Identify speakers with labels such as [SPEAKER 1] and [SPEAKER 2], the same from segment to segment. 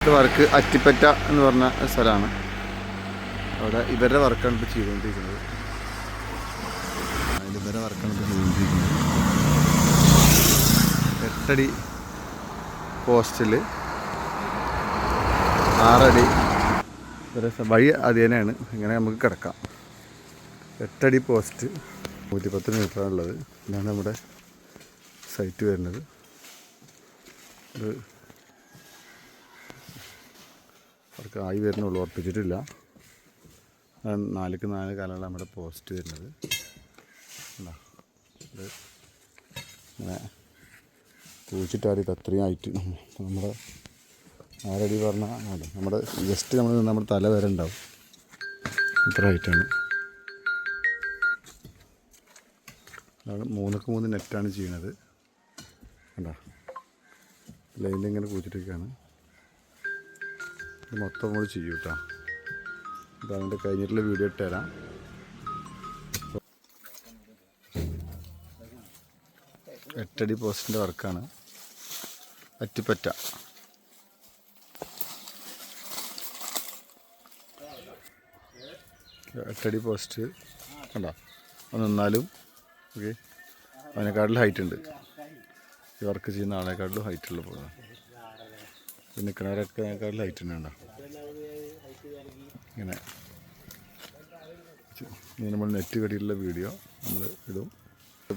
[SPEAKER 1] ഇത് വർക്ക് അറ്റിപ്പറ്റ എന്ന് പറഞ്ഞ സ്ഥലമാണ്. അവിടെ ഇവരുടെ വർക്കാണ് ഇപ്പോൾ ചെയ്തുകൊണ്ടിരിക്കുന്നത്. ഇവരുടെ വർക്കാണ് ഇപ്പോൾ ചെയ്തുകൊണ്ടിരിക്കുന്നത്. 8 അടി പോസ്റ്റിൽ 6 അടി വഴി അത് തന്നെയാണ്. ഇങ്ങനെ നമുക്ക് കിടക്കാം. 8 അടി പോസ്റ്റ് 110 മീറ്ററാണുള്ളത്. ഇതാണ് നമ്മുടെ സൈറ്റ് വരുന്നത്. ഇത് അവർക്ക് ആയി വരുന്നുള്ളൂ, ഉറപ്പിച്ചിട്ടില്ല. 4x4 കാലമാണ് നമ്മുടെ പോസ്റ്റ് വരുന്നത്. ഇത് ഇങ്ങനെ കുഴിച്ചിട്ടാടി അത്രയും ആയിട്ട് നമ്മുടെ 6 അടി പറഞ്ഞാൽ അതെ നമ്മുടെ ജസ്റ്റ് നമ്മുടെ തല വരെ ഉണ്ടാവും. ഇത്ര ഹൈറ്റാണ്. അതാണ് 3x3 നെറ്റാണ് ചെയ്യണത്. കണ്ടോ, ലൈനിൽ ഇങ്ങനെ കുഴിച്ചിട്ടൊക്കെയാണ്. ഇത് മൊത്തം നമ്മൾ ചെയ്യും കേട്ടോ. അപ്പോൾ അതിൻ്റെ കഴിഞ്ഞിട്ടുള്ള വീഡിയോ ഇട്ട് തരാം. 8 അടി പോസ്റ്റിൻ്റെ വർക്കാണ് അറ്റിപ്പറ്റ. എട്ടടി പോസ്റ്റ് കണ്ടോ, അത് നിന്നാലും ഓക്കെ അതിനെക്കാട്ടിലും ഹൈറ്റ് ഉണ്ട്. ഈ വർക്ക് ചെയ്യുന്ന ആളെക്കാട്ടിലും ഹൈറ്റുള്ള പോലെ. പിന്നെ കിണറൊക്കെ അതിനെക്കാട്ടിലും ഹൈറ്റ് ഉണ്ട്. കണ്ടോ, ഇങ്ങനെ നമ്മൾ നെറ്റ് കടിയുള്ള വീഡിയോ നമ്മൾ ഇടും.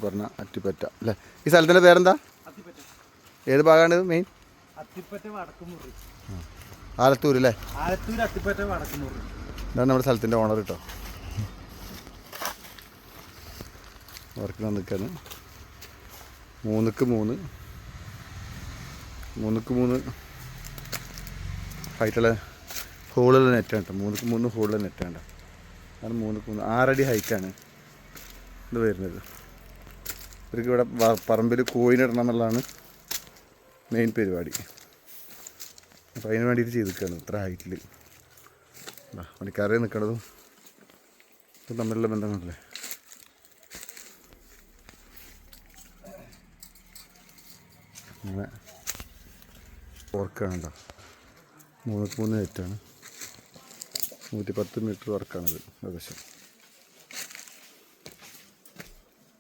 [SPEAKER 1] പറഞ്ഞ അറ്റിപ്പറ്റ അല്ലേ? ഈ സ്ഥലത്തിൻ്റെ പേരെന്താ? ഏത് ഭാഗമാണ് ഇത്? മെയിൻ ആലത്തൂർ അല്ലേ? ഇതാണ് നമ്മുടെ സ്ഥലത്തിൻ്റെ ഓണർ കേട്ടോ. വർക്ക് നിൽക്കാണ്. 3x3 ഹൈറ്റുള്ള ഹോളുള്ള നെറ്റാണ് കേട്ടോ. 3x3 ഹോളുള്ള നെറ്റാണ്. അതാണ് 3x3 6 അടി ഹൈറ്റാണ് ഇത് വരുന്നത്. ഇവർക്ക് ഇവിടെ പറമ്പിൽ കോയിനിടണം എന്നുള്ളതാണ് മെയിൻ പരിപാടി. അപ്പോൾ അതിന് വേണ്ടിയിട്ട് ചെയ്തിരിക്കുകയാണ് ഇത്ര ഹൈറ്റിൽ. പണിക്കാരെ നിൽക്കണതും ഇപ്പം തമ്മിലുള്ള ബന്ധങ്ങളല്ലേ. അങ്ങനെ വർക്കാണ് കേട്ടോ. 3x3 നെറ്റാണ്. 110 മീറ്റർ വർക്കാണിത് ഏകദേശം.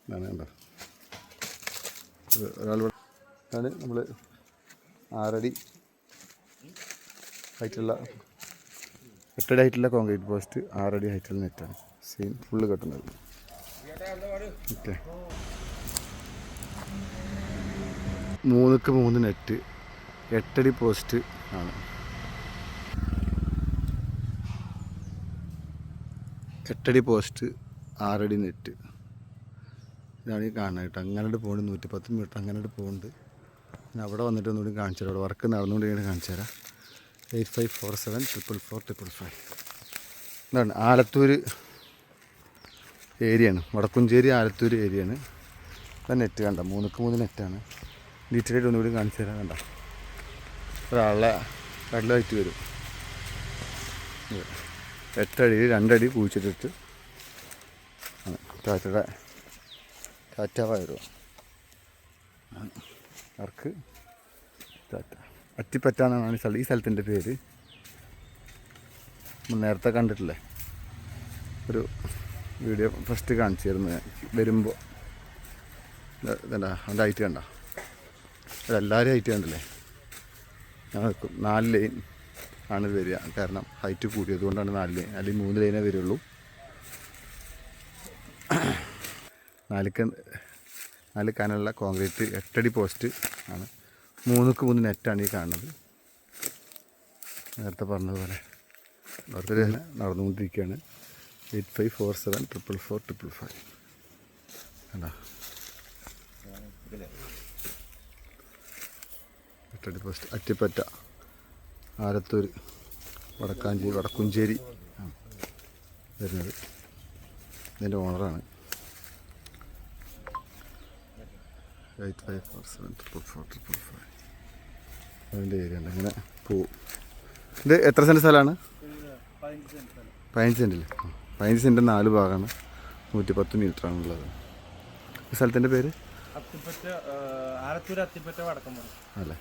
[SPEAKER 1] ഇതാണ് കണ്ടോ, ഒരാളിവിടെ ആണ്. നമ്മൾ 6 അടി ഹൈറ്റുള്ള 8 അടി ഹൈറ്റുള്ള കോൺക്രീറ്റ് പോസ്റ്റ് 6 അടി ഹൈറ്റുള്ള നെറ്റാണ്. സെയിം ഫുള്ള് കെട്ടുന്നത്. ഓക്കെ, 3x3 നെറ്റ് 8 അടി പോസ്റ്റ് ആണ്. 8 അടി പോസ്റ്റ് 6 അടി നെറ്റ്. ഇതാണ് ഈ കാണുന്നത് കേട്ടോ. അങ്ങനെയിട്ട് പോകുന്നുണ്ട്. 110 മീറ്റർ അങ്ങനെയിട്ട് പോകുന്നുണ്ട്. പിന്നെ അവിടെ വന്നിട്ട് ഒന്നുകൂടി കാണിച്ചു തരാം. അവിടെ വർക്ക് നടന്നുകൊണ്ടിരിക്കുന്നത് കാണിച്ചു തരാം. 8547444555. ഇതാണ് ആലത്തൂർ ഏരിയയാണ്. വടക്കുംചേരി ആലത്തൂർ ഏരിയയാണ്. അത് നെറ്റ് കണ്ട 3x3 നെറ്റാണ്. ഡീറ്റെയിൽ ആയിട്ട് ഒന്നുകൂടി കാണിച്ചു തരാം. കണ്ട ഒരാളെ കടലായിട്ട് വരും. 8 അടി 2 അടി കുഴിച്ചിട്ടിട്ട് ടാറ്റ വയറോ വർക്ക് ടാറ്റ അറ്റിപ്പറ്റ എന്നാണ് ഈ സ്ഥലത്തിൻ്റെ പേര്. നേരത്തെ കണ്ടിട്ടില്ലേ ഒരു വീഡിയോ ഫസ്റ്റ് കാണിച്ചിരുന്നു വരുമ്പോൾ. ഇതണ്ട അതിൻ്റെ ഹൈറ്റ് കണ്ട, അതെല്ലാവരും ഹൈറ്റ് കണ്ടില്ലേ? ഞാൻ വെക്കും 4 ലൈൻ ആണ് വരിക. കാരണം ഹൈറ്റ് കൂടിയത് കൊണ്ടാണ് 4 ലൈൻ, അല്ലെങ്കിൽ 3 ലൈനേ വരുള്ളൂ. 4 കനുള്ള കോൺക്രീറ്റ് 8 അടി പോസ്റ്റ് ആണ്. 3x3 നെറ്റാണ് ഈ കാണുന്നത്. നേരത്തെ പറഞ്ഞതുപോലെ നേരത്തെ തന്നെ നടന്നുകൊണ്ടിരിക്കുകയാണ്. 8547444555. കണ്ടോ, 8 അടി പോസ്റ്റ് അറ്റിപ്പറ്റ ആലത്തൂർ വടക്കുംചേരി വരുന്നത്. ഇതിൻ്റെ ഓണറാണ്. 8547444555. അതിൻ്റെ ഏരിയ ഉണ്ട്. അങ്ങനെ പോവും. ഇത് എത്ര സെൻറ്റ് സ്ഥലമാണ്? 15 സെൻറ്റിൽ. 15 സെൻറ്റ് 4 ഭാഗമാണ്. 110 മീറ്ററാണുള്ളത്. ഈ സ്ഥലത്തിൻ്റെ പേര് അല്ലേ?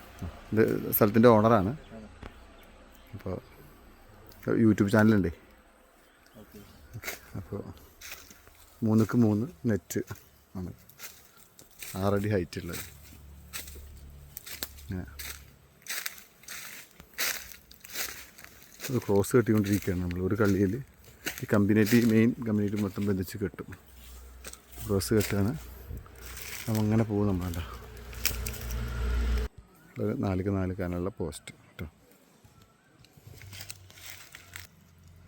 [SPEAKER 1] ഇത് സ്ഥലത്തിൻ്റെ ഓണറാണ്. അപ്പോൾ യൂട്യൂബ് ചാനലുണ്ടേ. അപ്പോൾ 3x3 നെറ്റ് ആണ്, 6 അടി ഹൈറ്റ് ഉള്ളത്. അത് ക്രോസ് കെട്ടിക്കൊണ്ടിരിക്കുകയാണ് നമ്മൾ. ഒരു കള്ളിയിൽ ഈ കമ്പിനേറ്റ്, മെയിൻ കമ്പിനേറ്റ് മൊത്തം ബന്ധിച്ച് കെട്ടും. ക്രോസ് കെട്ടാണ്. അപ്പം അങ്ങനെ പോകും നമ്മളല്ല. ഒരു 4x4 കാനുള്ള പോസ്റ്റ് കേട്ടോ.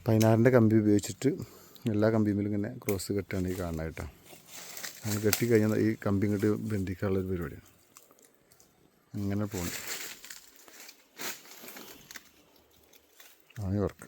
[SPEAKER 1] 16-ൻ്റെ കമ്പി ഉപയോഗിച്ചിട്ട് എല്ലാ കമ്പിയിലും ഇങ്ങനെ ക്രോസ് കെട്ടാണ് ഈ കാണുന്നത് കേട്ടോ. അങ്ങനെ കെട്ടിക്കഴിഞ്ഞാൽ ഈ കമ്പി ഇങ്ങോട്ട് ബന്ധിക്കാനുള്ളൊരു പരിപാടിയാണ്. അങ്ങനെ പോകണം. ആ വർക്ക്.